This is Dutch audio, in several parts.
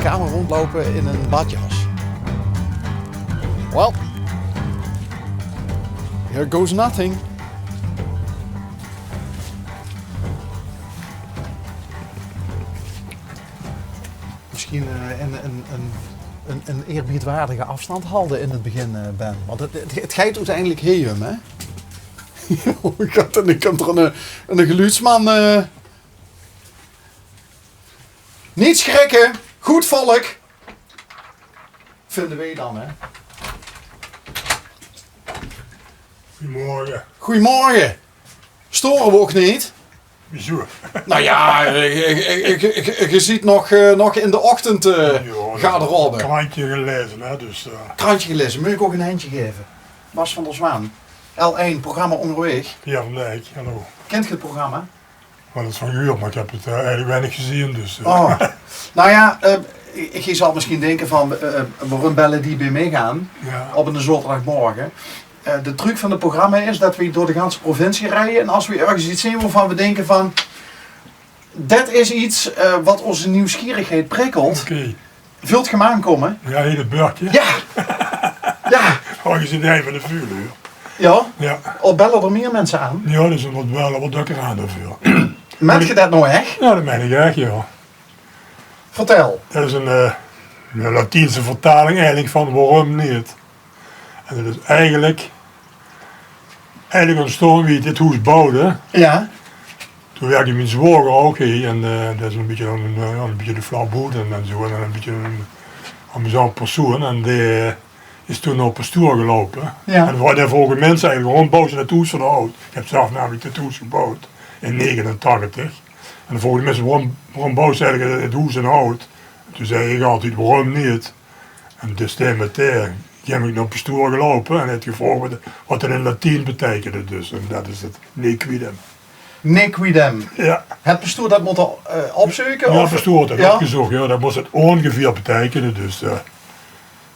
kamer rondlopen in een badjas. Well, here goes nothing. Misschien een eerbiedwaardige afstand houden in het begin, Ben. Want het gaat uiteindelijk heen, hè? Ik kan er een geluidsman... Niet schrikken! Goed volk! Vinden wij dan, hè? Goedemorgen. Goedemorgen! Storen we ook niet? Wieso? Nou ja, je ziet nog in de ochtend garderobe. Krantje gelezen, hè, dus... Krantje gelezen, moet ik ook een handje geven. Bas van der Zwaan. L1, programma onderweg. Pierre van Dijk, hallo. Kent je het programma? Maar dat is van Guur, maar ik heb het eigenlijk weinig gezien, dus... Oh, nou ja, je zal misschien denken van, waarom bellen die bij meegaan Ja. op een zondagmorgen. De truc van het programma is dat we door de hele provincie rijden en als we ergens iets zien waarvan we denken van, dat is iets wat onze nieuwsgierigheid prikkelt, Oké. vult je hem aankomen? Ja, hier het beurtje. Ja! Ja! Oh, je zit even de vuur, hoor. Ja? Ja. Of bellen er meer mensen aan? Ja, dat is wel wat drukker aan de vuur. Merk je dat nou echt? Ja, dat meen ik echt, ja. Vertel. Dat is een Latijnse vertaling eigenlijk van waarom niet. En dat is eigenlijk ontstaan wie dit huis bouwde. Ja? Toen werkte mijn zwager ook hier en dat is een beetje de flauwboot en zo en een beetje een amusant persoon en die is toen op een stoer gelopen. Ja. En daar volgen mensen eigenlijk gewoon bouwen het huis van de oud. Ik heb zelf namelijk het huis gebouwd in 89 en dan volgden mensen waarom bouwen ze eigenlijk het huis in oud. Toen zei ik altijd waarom niet en dus meteen heb ik op een stoer gelopen en het gevraagd wat het in Latijn betekende dus en dat is het nequidem. Nequidem. Ja. Het bestuur dat moet opzoeken? Ja, of? bestuur dat Ja? opgezocht, ja, dat moest het ongeveer betekenen, dus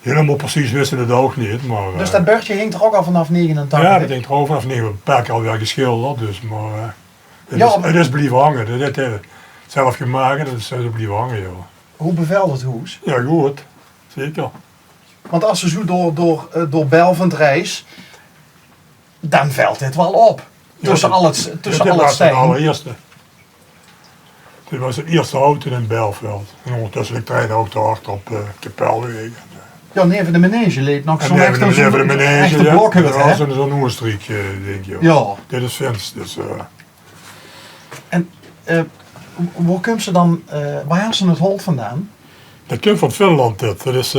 helemaal precies wisten we het ook niet, maar... Dus dat beurtje hing er ook al vanaf 89? ja, dat denk ik erover, of nee, een paar keer alweer geschilderd, dus, maar Ja, het is blijven hangen, dat is zelf gemaakt, dat is blijven hangen, ja. Hoe bevelt het hoes? Ja, goed, zeker. Want als ze zo door Belvend reis, dan valt het wel op. Tussen al het Dit was het steen. allereerste. Dit was het eerste auto in Belveld. En ondertussen trein ook te hard op Kapelweg. Ja, neven de manege leed nog En zo'n echte neven de manege, echte ja. blokhut, Dat hè? was zo'n oerstreek, denk je. Ja. Dit is Vins, dus... En waar komt ze dan, waar hebben ze het holt vandaan? Dat komt van Finland, dit. Dat is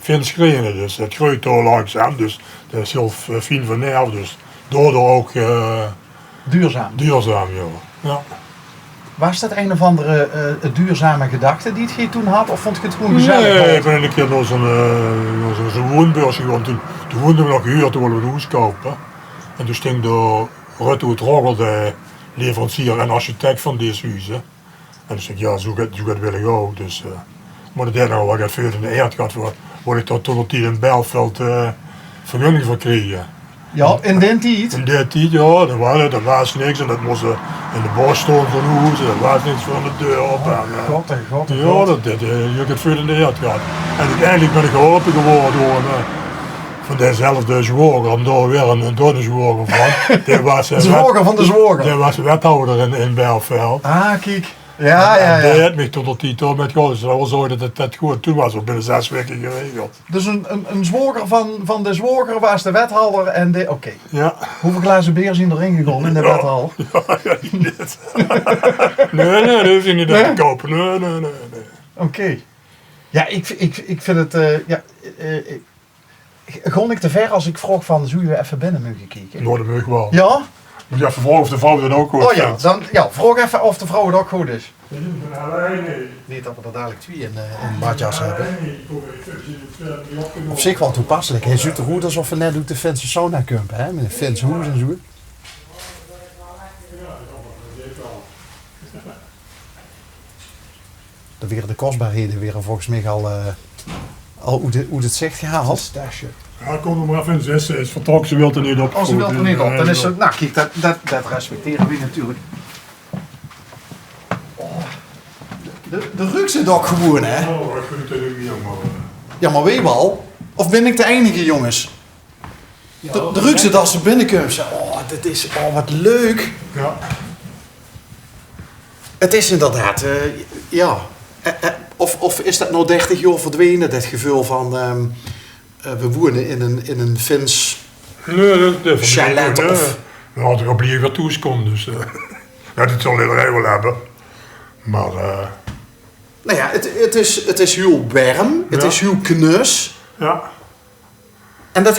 Fins grenen, dus dat groeit door langzaam, dus dat is heel fijn van nerf, dus daardoor ook Duurzaam. duurzaam, ja. Ja. Was dat een of andere duurzame gedachte die het je toen had, of vond je het gewoon gezellig? Nee, ik ben een keer naar zo'n woonbeurs gegaan, toen woonden we nog gehuurd, toen wilden we het huis kopen. En toen stond de Rutte het Rogel, de leverancier en architect van deze huizen. En toen zei ik, ja, zo gaat wil ik ook, dus... Maar dat deed nou wat ik veel in de eerd gehad, waar ik tot die in Belveld vergunning voor kreeg. Ja, in den tijd. In die tijd, ja, er was niks en dat moest in de bos staan van de hoes, er was niks van de deur op. God en god en Ja, god. je hebt veel in de eerd gehad. En uiteindelijk ben ik geholpen geworden door van dezelfde zwager, om daar weer een dode zwager van. Die was, De zwager van de zwager. die was wethouder in Belveld. Ah, kijk. Ja, ja, En die ja. had mij tot die tijd met God, dus dat was zo dat het goed. Toen was het binnen 6 weken geregeld. Dus een zwager van de zwager was de wethouder en de... Oké. Ja. Hoeveel glazen bier zijn erin gegaan in de wethal? Ja, niet. Nee, dat hoef je niet te kopen. Nee. Oké. Ja, ik vind het... Gewoon ik te ver als ik vroeg van, zou je even binnen mogen kijken? Door de mug wel. Ja? Moet je even vragen of de vrouw dat ook goed Oh ja, vindt. dan vroeg even of de vrouw het ook goed is. Nee. Niet dat we er dadelijk twee in badjas hebben. Op zich wel toepasselijk. Hij ziet er goed alsof we net uit de Finse sauna kumpen, hè? Met een Fins hoes en zo. Dan weer de kostbaarheden weer volgens mij al hoe het zegt gehaald. Stasje. Ja, kom er maar even in. Ze is vertrokken, ze wil er niet op. Als ze wilt er niet op, dan is het... Nou kijk, dat respecteren we natuurlijk. Oh, de ruik ze toch gewoon, hè? Oh, ik vind het ook niet jammer. Ja, maar weet je wel? Of ben ik de enige, jongens? De ruikt ze als ze binnenkomt. Oh, dit is... Oh, wat leuk. Ja. Het is inderdaad... ja. Of is dat nou 30 jaar verdwenen, dat gevoel van... we wonen in een Fins... Nee, dat is chalet niet. of... We hadden op hier wat toeskomt, dus... ja, dit zal iedereen wel hebben. Maar... Nou ja, het is heel warm. Het is heel knus. Ja. En dat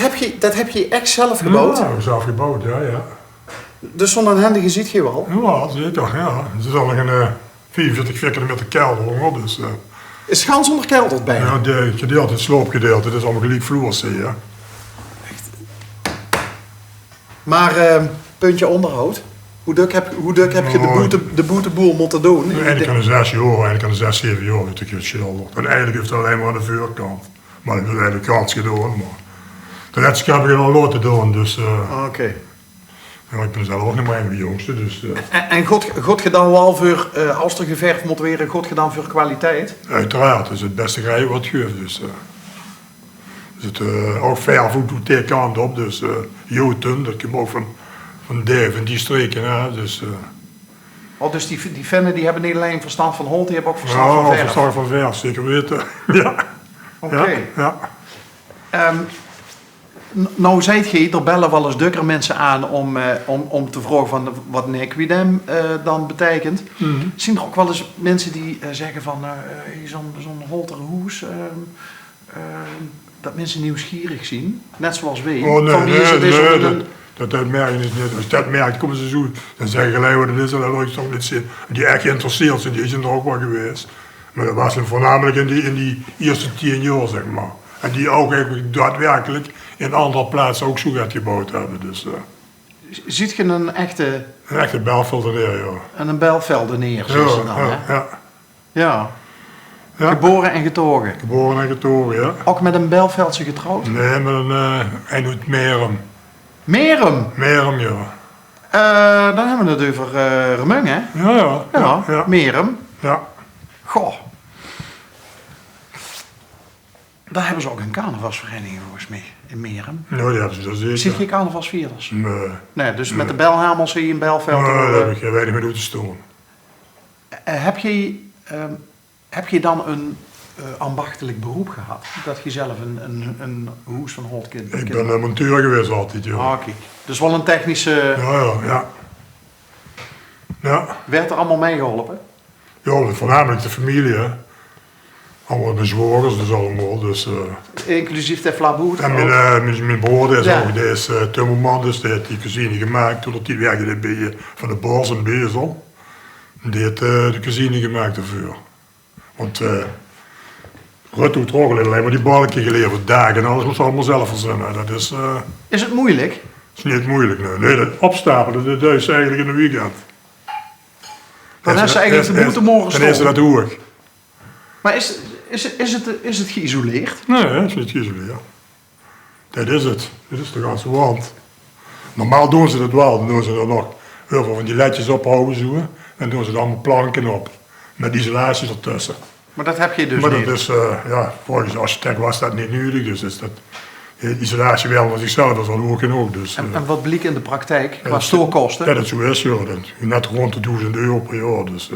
heb je echt zelf gebouwd? Ja, zelf gebouwd, ja. Dus zo'n handige ziet je wel? Ja, zeker, ja. Het is al een 44 kilometer kelder, hoor, dus... Is het gans onderkelderd bij? Ja, het gedeelte, het sloopgedeelte, dat is allemaal gelijk vloers, zie je. Maar puntje onderhoud. Hoe dik heb je de boeteboel moeten doen? Eigenlijk aan de 6 jaar, eigenlijk aan de 6, 7 jaar natuurlijk geschilderd. En eigenlijk heeft het alleen maar aan de voorkant. Maar ik heb eigenlijk kans gedaan, maar... De rest heb ik al laten doen, dus... Oké. Ja, ik ben zelf ook nog maar een van de jongste, dus... En God gedaan wel voor, als er geverfd moet worden, God gedaan voor kwaliteit? Uiteraard, het is het beste rijden wat geeft, dus... er zit ook verf doet die kant op, dus... Joten, dat komt ook van Dev en die streken, hè, dus... Oh, dus die vennen die hebben niet alleen verstand van hol, die hebben ook verstand van Ja, verf? verstand van verf, zeker weten. Ja. Oké. Ja. Nou zei je, er bellen wel eens dukker mensen aan om te vragen van wat een equidem dan betekent. Zien er ook wel eens mensen die zeggen van zo'n holtere hoes, dat mensen nieuwsgierig zien, net zoals wij. Oh, van wie is het dat merk je niet. Als je dat merkt, komen ze zo, dan zeggen ze gelijk wat het is en dan ik toch niet zien. Die echt geïnteresseerd zijn, die zijn er ook wel geweest. Maar dat was voornamelijk in die eerste 10 jaar, zeg maar. En die ook eigenlijk daadwerkelijk in andere plaatsen ook zo gaat gebouwd hebben. Dus, Ziet je een echte Belvelder neer, ja. een Belvelder neer, zoals ze dan, hè? Ja. Ja. Ja. Geboren en getogen. Geboren en getogen, ja. Ook met een Belveldse getrouwd? Nee, met een Eindhoven Merum. Merum? Merum, ja. Dan hebben we het over Remung, hè? Ja. Merum. Ja. Goh. Daar hebben ze ook een carnavalsvereniging volgens mij, in Merum. Ja, die hebben ze dat zeker. Zit je carnavalsvierders? Nee. Nee, dus met de belhamels zie je in Belveld. Nee, daar heb ik geen weinig meer uit te stomen. Heb je dan een ambachtelijk beroep gehad? Dat je zelf een hoes van Holt kind? Ik ben monteur geweest altijd, ja. Ah, kijk. Dus wel een technische... Ja. Werd er allemaal meegeholpen? Ja, voornamelijk de familie, hè. Allemaal de zwogers, dus allemaal, dus... Inclusief de flaboer? En mijn broer is ook, die is timmerman, dus die heeft die cuisine gemaakt, toen hij werkte bij van de Bors in Bezel. Die heeft de cuisine gemaakt ervoor. Want Rutte heeft ook alleen maar die balken geleverd, dagen en alles moest ze allemaal zelf verzinnen. Dat is... Is het moeilijk? is niet moeilijk, nee. Nee, dat opstapelen, dat is eigenlijk in de weekend. Dan is ze eigenlijk de boete morgen Dan is ze dat hoog. Maar is het geïsoleerd? Nee, dat is niet geïsoleerd. Dat is het. Dit is de ganse wand. Normaal doen ze dat wel. Dan doen ze er nog heel veel van die ledjes ophouden zo. En doen ze er allemaal planken op. Met isolaties ertussen. Maar dat heb je dus maar niet? Dat is, volgens de architect was dat niet nodig. Dus is dat isolatie wel van zichzelf, dat is al hoog genoeg. Dus, en wat bleek in de praktijk qua stoorkosten? Ja, dat zo is, ja. Dat, net rond de 1000 euro per jaar. Dus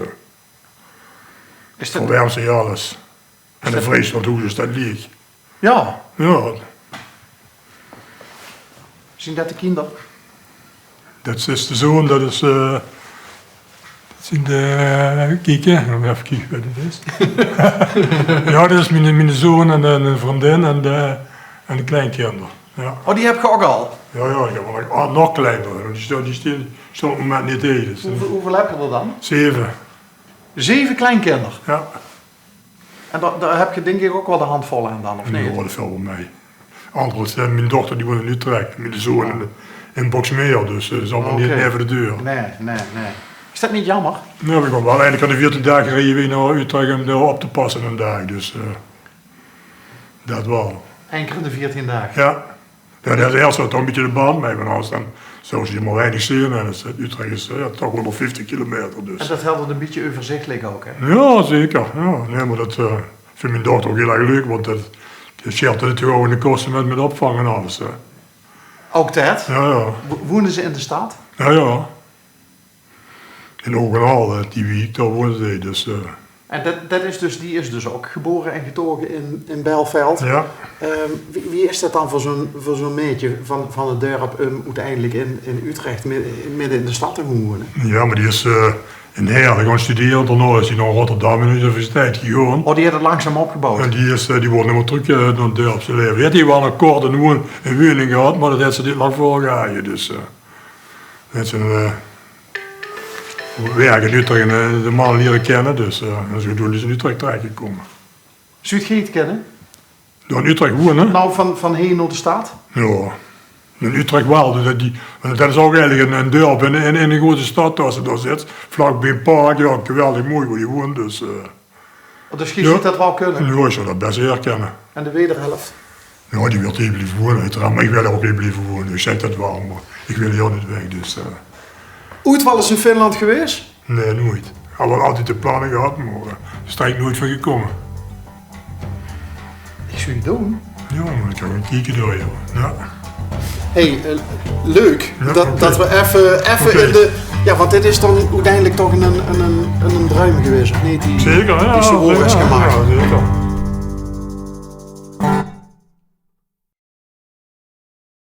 verwarmt zich alles. En de vrees van het huis is dat leeg. Ja. Ja. Zien dat de kinderen? Dat is de zoon, dat is... dat zijn de... Kijk, even kijken wat het is. Ja, dat is mijn zoon en een vriendin en de kleinkinderen. Ja. Oh, die heb je ook al? Ja, ik heb nog kleiner. Die staan op het moment niet tegen. Dus, hoeveel heb je er dan? 7. 7 kleinkinderen? Ja. En daar heb je denk ik ook wel de hand vol aan dan, of niet? Ja, dat valt wel mee. Anders, mijn dochter die woont in Utrecht, mijn zoon in Boxmeer, dus dat is allemaal niet even de deur. Nee. Is dat niet jammer? Nee, ik kom wel. Eigenlijk aan de 14 dagen rijden we naar Utrecht om daar op te passen een dag, dus dat wel. Eén keer in de 14 dagen? Ja. Ja, dat is eerst toch een beetje de band mee, want anders dan zou je maar weinig zien. En Utrecht is toch 150 kilometer. Dus. En dat helpt het een beetje overzichtelijk ook, hè? Ja, zeker. Ja, nee, maar dat vindt mijn dochter ook heel erg leuk, want dat scheelt het gewoon in de kosten met opvang en alles. Ook dat? Ja. Woonden ze in de stad? Ja. In Ogenhal, die week, daar woonde ze dus. En die is dus ook geboren en getogen in Bijlveld. Ja. Wie is dat dan voor zo'n meetje van het dorp uiteindelijk in Utrecht midden in de stad te wonen? Ja, maar die is in Heerlen gaan studeren. Daarna is hij naar Rotterdam in de universiteit gegaan. Oh, die heeft het langzaam opgebouwd? En die wordt helemaal terug naar het dorp zijn leven. Heeft hij wel een kort een woning gehad, maar dat heeft ze niet lang voorgehouden. Dus heeft ze werk in Utrecht en de man leren kennen. Dus zodoende is in Utrecht terechtgekomen. Zou je het niet kennen? Door in Utrecht wonen? Nou, van heen naar de stad? Ja. In Utrecht wel, dus dat is ook eigenlijk een dorp in een grote stad als je daar zit. Vlakbij een park, ja, geweldig mooi waar je woont. Dus je ziet dat wel kunnen? Ja, ik zou dat best herkennen. En de wederhelft? Ja, die wil hier blijven wonen uiteraard, maar ik wil er ook hier blijven wonen. Ik zeg dat wel, maar ik wil hier niet weg. Dus, Ooit wel eens in Finland geweest? Nee, nooit. Ik had wel altijd de plannen gehad, maar er is eigenlijk nooit van gekomen. Ik zou je doen. Ja, maar ik kan een kijken door, joh. Ja. Hey, leuk Ja, dat we even in de... Ja, want dit is dan uiteindelijk toch een druim geweest, of niet? Zeker, ja. Die zo is gemaakt. Ja, zeker.